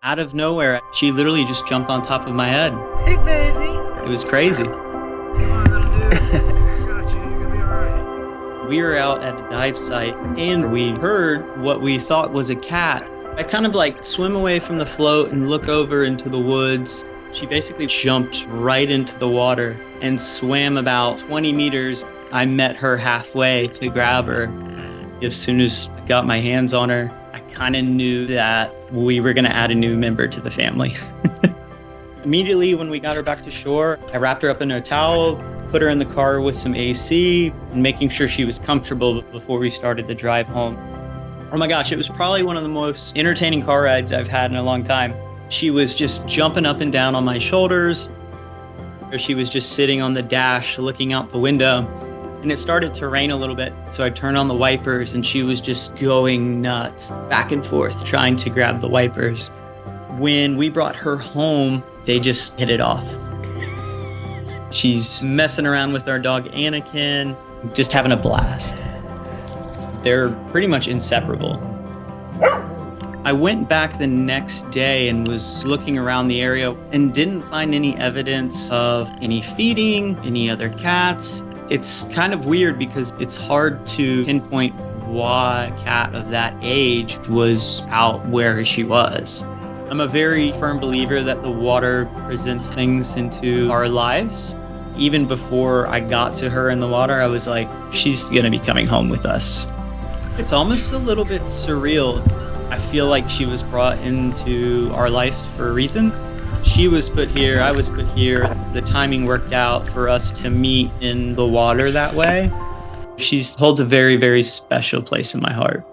Out of nowhere, she literally just jumped on top of my head. Hey, baby. It was crazy. Come on, little dude. Got you. You're gonna be all right. We were out at a dive site and we heard what we thought was a cat. I kind of like swim away from the float and look over into the woods. She basically jumped right into the water and swam about 20 meters. I met her halfway to grab her. As soon as I got my hands on her, I kind of knew that we were going to add a new member to the family. Immediately when we got her back to shore, I wrapped her up in a towel, put her in the car with some AC, and making sure she was comfortable before we started the drive home. Oh my gosh, it was probably one of the most entertaining car rides I've had in a long time. She was just jumping up and down on my shoulders, or she was just sitting on the dash looking out the window. And it started to rain a little bit, so I turned on the wipers and she was just going nuts, back and forth, trying to grab the wipers. When we brought her home, they just hit it off. She's messing around with our dog Anakin, just having a blast. They're pretty much inseparable. I went back the next day and was looking around the area and didn't find any evidence of any feeding, any other cats. It's kind of weird because it's hard to pinpoint why a cat of that age was out where she was. I'm a very firm believer that the water presents things into our lives. Even before I got to her in the water, I was like, she's gonna be coming home with us. It's almost a little bit surreal. I feel like she was brought into our lives for a reason. She was put here, I was put here. The timing worked out for us to meet in the water that way. She holds a very, very special place in my heart.